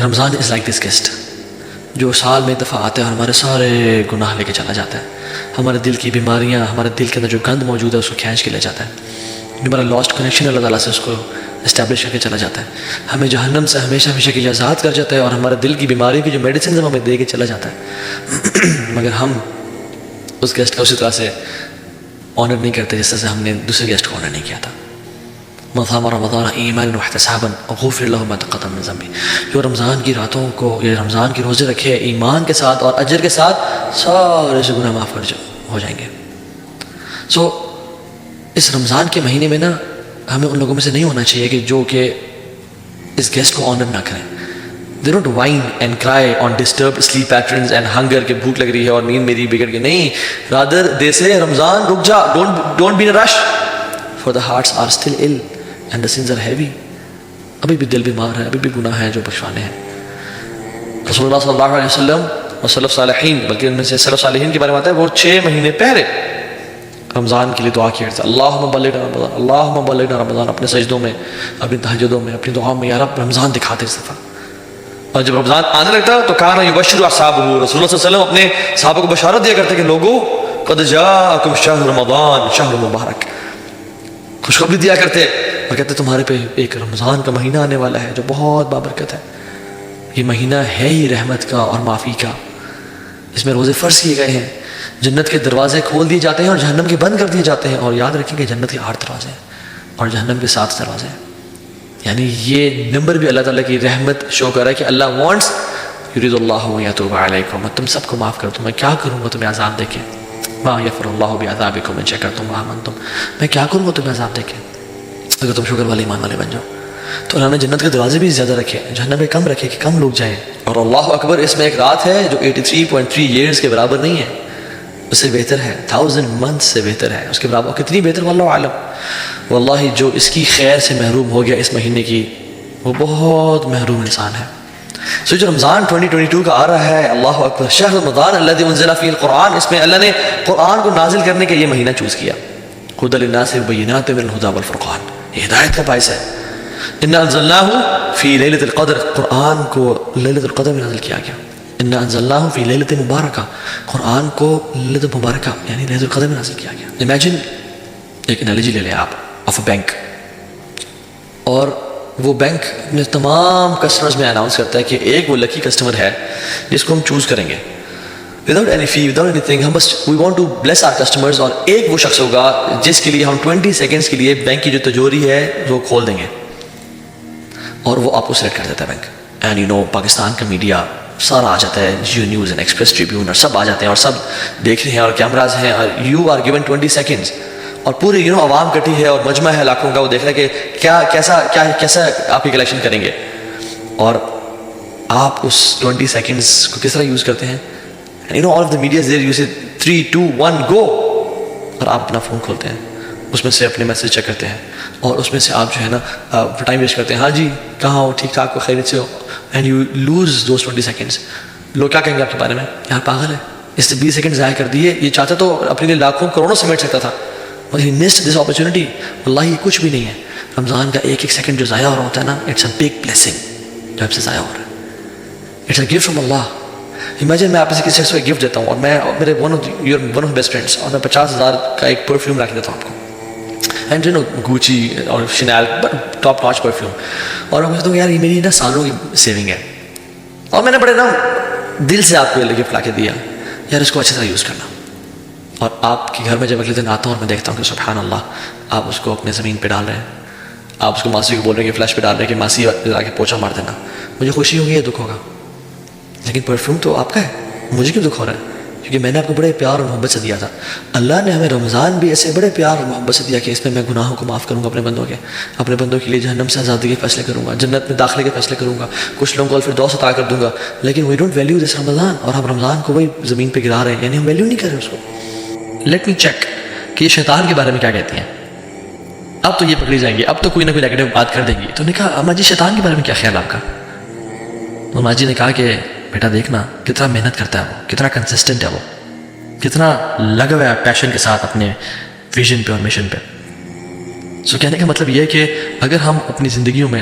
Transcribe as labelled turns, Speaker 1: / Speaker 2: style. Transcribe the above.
Speaker 1: Ramzan is like this guest جو سال میں دفعہ آتا ہے اور ہمارے سارے گناہ لے کے چلا جاتا ہے، ہمارے دل کی بیماریاں، ہمارے دل کے اندر جو گند موجود ہے اس کو کھینچ کے لے جاتا ہے، جو ہمارا لاسٹ کنیکشن اللہ تعالیٰ سے اس کو اسٹیبلش کر کے چلا جاتا ہے، ہمیں جہنم سے ہمیشہ ہمیشہ کے لیے آزاد کر جاتا ہے، اور ہمارے دل کی بیماری کی جو میڈیسنز ہمیں دے کے چلا جاتا ہے مگر ہم اس گیسٹ کا اسی طرح سے آنر نہیں کرتے جس طرح سے ہم نے دوسرے گیسٹ کو آنر نہیں کیا تھا. من صام رمضان ایمانا واحتسابا غفر له ما تقدم من ذنبه، جو رمضان کی راتوں کو یا رمضان کے روزے رکھے ایمان کے ساتھ اور اجر کے ساتھ، سارے سے گناہ معاف ہو جائیں گے. سو اس رمضان کے مہینے میں نا ہمیں ان لوگوں میں سے نہیں ہونا چاہیے کہ جو کہ اس گیسٹ کو آنر نہ کریں. They don't whine and cry on disturbed sleep patterns and hunger کہ بھوک لگ رہی ہے اور نیند میری بگڑ گئی. نہیں، rather they say رمضان رک جا، don't be in a rush for the hearts are still ill and the sins are heavy. ابھی بھی دل بیمار ہے، ابھی بھی گناہ ہیں جو بخشوانے ہیں. رسول اللہ صلی اللہ علیہ وسلم اور سلف صالحین، بلکہ ان میں سے سلف صالحین کے بارے میں آتا ہے وہ 6 مہینے پہلے رمضان کے لیے دعا کیا کرتے ہیں، اللہم بلغنا رمضان، اللہم بلغنا رمضان، اپنے سجدوں میں، اپنی تہجدوں میں، اپنی دعاؤں میں، یا رب رمضان دکھاتے اس دفعہ. اور جب رمضان آنے لگتا تو کانا یبشر اصحابہ، رسول اللہ صلی اللہ علیہ وسلم اپنے صحابہ کو بشارت دیا کرتے کہ لوگوں قد جاءکم شہر رمضان شہر مبارک، خوشخبری دیا کرتے اور کہتے تمہارے پہ ایک رمضان کا مہینہ آنے والا ہے جو بہت بابرکت ہے. یہ مہینہ ہے ہی رحمت کا اور معافی کا، اس میں روزے فرض کیے گئے ہیں، جنت کے دروازے کھول دیے جاتے ہیں اور جہنم کے بند کر دیے جاتے ہیں. اور یاد رکھیں کہ جنت کے 8 دروازے ہیں اور جہنم کے 7 دروازے ہیں. یعنی یہ نمبر بھی اللہ تعالیٰ کی رحمت شو کر رہا ہے کہ اللہ وانٹس یرید اللہ یتوب علیکم، میں تم سب کو معاف کر دوں. میں کیا کروں گا تمہیں عذاب دے کے، ما یغفر اللہ بعذابکم ان شکرتم وآمنتم، میں کیا کروں گا تمہیں عذاب دے کے اگر تم شکر والے ایمان والے بن جاؤ. تو اللہ نے جنت کے دروازے بھی زیادہ رکھے، جہنم میں کم رکھے کہ کم لوگ جائیں. اور اللہ اکبر، اس میں ایک رات ہے جو 83.3 ایئرس کے برابر نہیں ہے، اس سے بہتر ہے، 1000 منتھ سے بہتر ہے. اس کے برابر کتنی بہتر واللہ عالم. واللہ جو اس کی خیر سے محروم ہو گیا اس مہینے کی، وہ بہت محروم انسان ہے. سو جو رمضان 2022 کا آ رہا ہے، اللہ اکبر، شہر رمضان الذی انزل فیہ القرآن، اس میں اللہ نے قرآن کو نازل کرنے کے یہ مہینہ چوز کیا. ھدی للناس وبینات من الھدی والفرقان، یہ ہدایت کا باعث ہے. انا انزلناہ فی لیلۃ القدر، قرآن کو لیلۃ القدر میں نازل کیا گیا. انا انزلناہ فی لیلۃ مبارکہ، قرآن کو لیلۃ مبارکہ یعنی لیلۃ القدر میں نازل کیا گیا. امیجن ایک انالوجی لے لیں آپ آف اے بینک، اور وہ بینک اپنے تمام کسٹمرز میں اناؤنس کرتا ہے کہ ایک وہ لکی کسٹمر ہے جس کو ہم چوز کریں گے without any fee, without anything. ہم بس we want to bless our customers, اور ایک وہ شخص ہوگا جس کے لیے ہم 20 سیکنڈس کے لیے بینک کی جو تجوری ہے وہ کھول دیں گے، اور وہ آپ کو سلیکٹ کر دیتا ہے bank. And you know Pakistan کا میڈیا سارا آ جاتا ہے، جیو نیوز اینڈ ایکسپریس ٹریبیون، اور سب آ جاتے ہیں اور سب دیکھ رہے ہیں اور کیمراز ہیں، اور یو آر گیون 20 سیکنڈس، اور پوری عوام کٹی ہے اور مجمع ہے لاکھوں کا، وہ دیکھ رہے ہیں کہ کیسا آپ کی کلیکشن کریں گے. اور آپ اس 20 سیکنڈس کو کس طرح یوز کرتے ہیں. You know all of the media there you سے 3 2 1 گو، اور آپ اپنا فون کھولتے ہیں، اس میں سے اپنے میسج چیک کرتے ہیں، اور اس میں سے آپ جو ہے نا ٹائم ویسٹ کرتے ہیں. ہاں جی کہاں ہو، ٹھیک ٹھاک ہو، خیریت سے ہو، and you lose those 20 seconds. لوگ کیا کہیں گے آپ کے بارے میں، یار پاگل ہے، اس سے 20 سیکنڈ ضائع کر دیے، یہ چاہتا تو اپنے لیے لاکھوں کروڑوں سمیٹ سکتا تھا، اور ہی مسڈ دس اپرچونٹی. واللہ یہ کچھ بھی نہیں ہے. رمضان کا ایک ایک سیکنڈ جو ضائع ہو رہا ہوتا ہے نا، اٹس اے بگ بلیسنگ جو آپ سے ضائع ہو رہا ہے. It's a gift from Allah. Imagine میں آپ سے کسی شخص کو ایک گفٹ دیتا ہوں، اور میں میرے ون آف بیسٹ فرینڈس، اور میں 50,000 کا ایک پرفیوم رکھ دیتا ہوں آپ کو، اینڈ یو نو گوچی اور شنیل ٹاپ ناچ پرفیوم، اور میں کہتا ہوں یار یہ میری نا سالوں کی سیونگ ہے، اور میں نے بڑے نا دل سے آپ کو یہ گفٹ لا کے دیا، یار اس کو اچھی طرح یوز کرنا. اور آپ کے گھر میں جب اگلے دن آتا ہوں اور میں دیکھتا ہوں کہ سبحان اللہ آپ اس کو اپنے زمین پہ ڈال رہے ہیں، آپ اس کو ماسی کو بول رہے ہیں کہ فلیش پہ ڈال رہے ہیں کہ ماسی آ کے پوچھا مار دینا، مجھے خوشی ہوگی یا دکھ ہوگا؟ لیکن پرفیوم تو آپ کا ہے، مجھے کیوں دکھ ہو رہا ہے؟ کیونکہ میں نے آپ کو بڑے پیار اور محبت سے دیا تھا. اللہ نے ہمیں رمضان بھی ایسے بڑے پیار اور محبت سے دیا کہ اس میں میں گناہوں کو معاف کروں گا اپنے بندوں کے لیے جہنم سے آزادی کے فیصلے کروں گا، جنت میں داخلے کے فیصلے کروں گا، کچھ لوگوں کو الفردوس عطا کر دوں گا. لیکن وی ڈونٹ ویلیو دس رمضان، اور ہم رمضان کو وہی زمین پہ گرا رہے ہیں، یعنی ہم ویلیو نہیں کر رہے اس کو. لیٹ می چیک کہ یہ شیطان کے بارے میں کیا کہتی ہیں. اب تو یہ پکڑی جائیں گی، اب تو کوئی نہ کوئی نیگیٹو بات کر دیں گی. تو نے کہا اما جی شیطان کے بارے میں کیا خیال آپ کا؟ تو اما جی نے کہا کہ بیٹا دیکھنا کتنا محنت کرتا ہے وہ، کتنا کنسسٹنٹ ہے وہ، کتنا لگا ہوا ہے پیشن کے ساتھ اپنے ویژن پہ اور مشن پہ. سو کہنے کا مطلب یہ ہے کہ اگر ہم اپنی زندگیوں میں